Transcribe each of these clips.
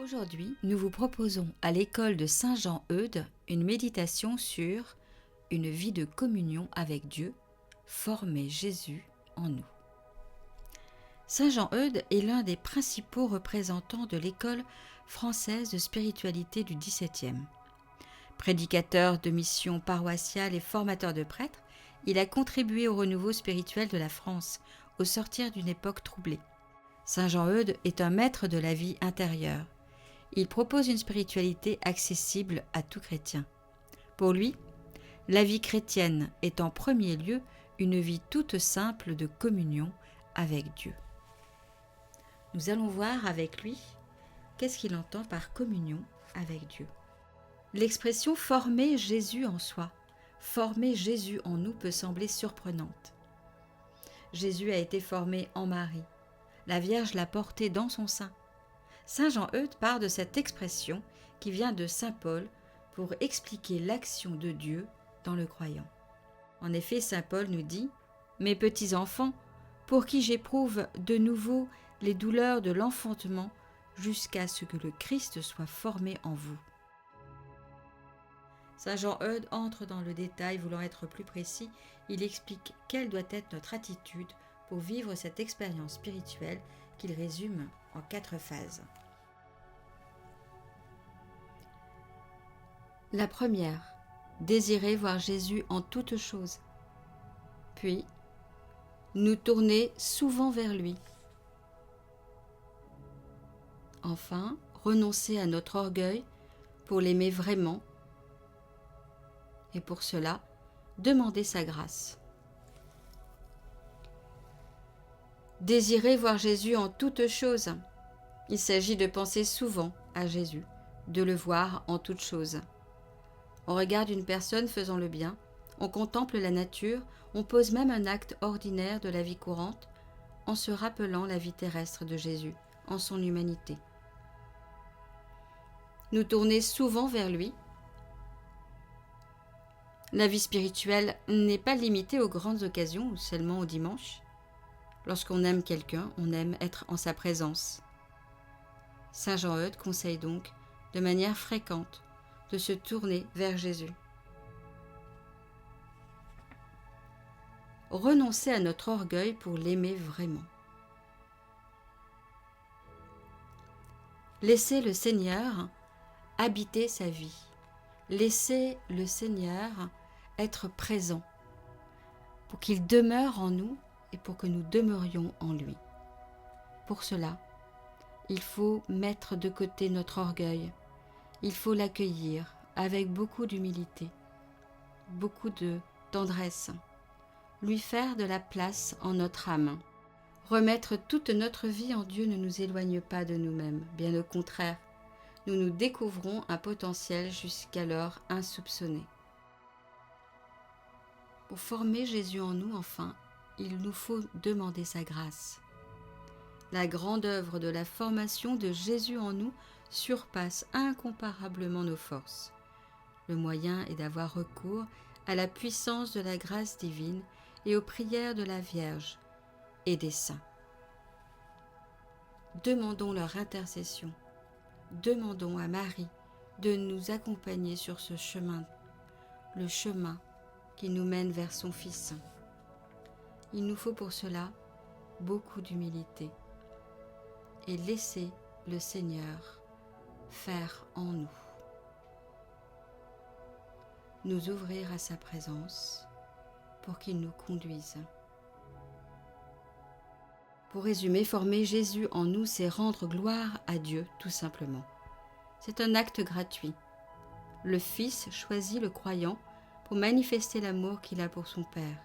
Aujourd'hui, nous vous proposons à l'école de Saint-Jean-Eudes une méditation sur une vie de communion avec Dieu, former Jésus en nous. Saint-Jean-Eudes est l'un des principaux représentants de l'école française de spiritualité du XVIIe. Prédicateur de missions paroissiales et formateur de prêtres, il a contribué au renouveau spirituel de la France, au sortir d'une époque troublée. Saint-Jean-Eudes est un maître de la vie intérieure. Il propose une spiritualité accessible à tout chrétien. Pour lui, la vie chrétienne est en premier lieu une vie toute simple de communion avec Dieu. Nous allons voir avec lui qu'est-ce qu'il entend par communion avec Dieu. L'expression « former Jésus en soi », former Jésus en nous peut sembler surprenante. Jésus a été formé en Marie. La Vierge l'a porté dans son sein. Saint Jean-Eudes part de cette expression qui vient de saint Paul pour expliquer l'action de Dieu dans le croyant. En effet, saint Paul nous dit « Mes petits enfants, pour qui j'éprouve de nouveau les douleurs de l'enfantement jusqu'à ce que le Christ soit formé en vous. » Saint Jean-Eudes entre dans le détail, voulant être plus précis, il explique quelle doit être notre attitude pour vivre cette expérience spirituelle qu'il résume en 4 phases. La première, désirer voir Jésus en toutes choses. Puis, nous tourner souvent vers lui. Enfin, renoncer à notre orgueil pour l'aimer vraiment. Et pour cela, demander sa grâce. Désirer voir Jésus en toutes choses. Il s'agit de penser souvent à Jésus, de le voir en toutes choses. On regarde une personne faisant le bien, on contemple la nature, on pose même un acte ordinaire de la vie courante en se rappelant la vie terrestre de Jésus, en son humanité. Nous tourner souvent vers lui. La vie spirituelle n'est pas limitée aux grandes occasions ou seulement au dimanche. Lorsqu'on aime quelqu'un, on aime être en sa présence. Saint Jean-Eudes conseille donc, de manière fréquente, de se tourner vers Jésus. Renoncer à notre orgueil pour l'aimer vraiment. Laisser le Seigneur habiter sa vie. Laisser le Seigneur être présent pour qu'il demeure en nous et pour que nous demeurions en lui. Pour cela, il faut mettre de côté notre orgueil. Il faut l'accueillir avec beaucoup d'humilité, beaucoup de tendresse, lui faire de la place en notre âme. Remettre toute notre vie en Dieu ne nous éloigne pas de nous-mêmes, bien au contraire, nous découvrons un potentiel jusqu'alors insoupçonné. Pour former Jésus en nous, enfin, il nous faut demander sa grâce. La grande œuvre de la formation de Jésus en nous surpasse incomparablement nos forces. Le moyen est d'avoir recours à la puissance de la grâce divine et aux prières de la Vierge et des saints. Demandons leur intercession. Demandons à Marie de nous accompagner sur ce chemin, le chemin qui nous mène vers son Fils. Il nous faut pour cela beaucoup d'humilité et laisser le Seigneur faire en nous. Nous ouvrir à sa présence pour qu'il nous conduise. Pour résumer, former Jésus en nous, c'est rendre gloire à Dieu, tout simplement. C'est un acte gratuit. Le Fils choisit le croyant pour manifester l'amour qu'il a pour son Père.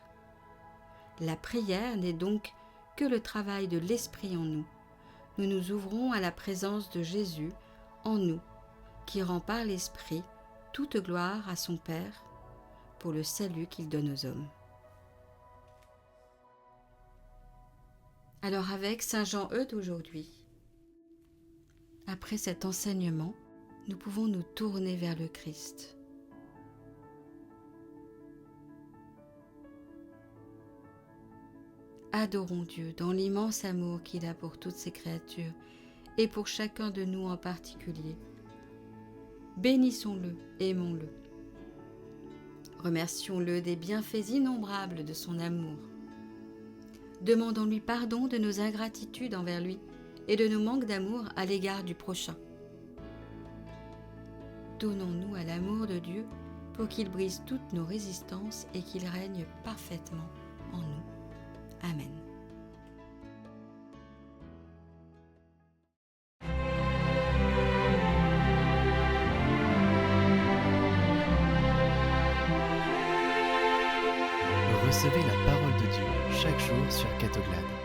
La prière n'est donc que le travail de l'Esprit en nous. Nous nous ouvrons à la présence de Jésus en nous, qui rend par l'Esprit toute gloire à son Père pour le salut qu'il donne aux hommes. Alors avec Saint Jean-Eudes aujourd'hui, après cet enseignement, nous pouvons nous tourner vers le Christ. Adorons Dieu dans l'immense amour qu'il a pour toutes ses créatures et pour chacun de nous en particulier. Bénissons-le, aimons-le. Remercions-le des bienfaits innombrables de son amour. Demandons-lui pardon de nos ingratitudes envers lui et de nos manques d'amour à l'égard du prochain. Donnons-nous à l'amour de Dieu pour qu'il brise toutes nos résistances et qu'il règne parfaitement en nous. Amen. Recevez la parole de Dieu chaque jour sur Catoglade.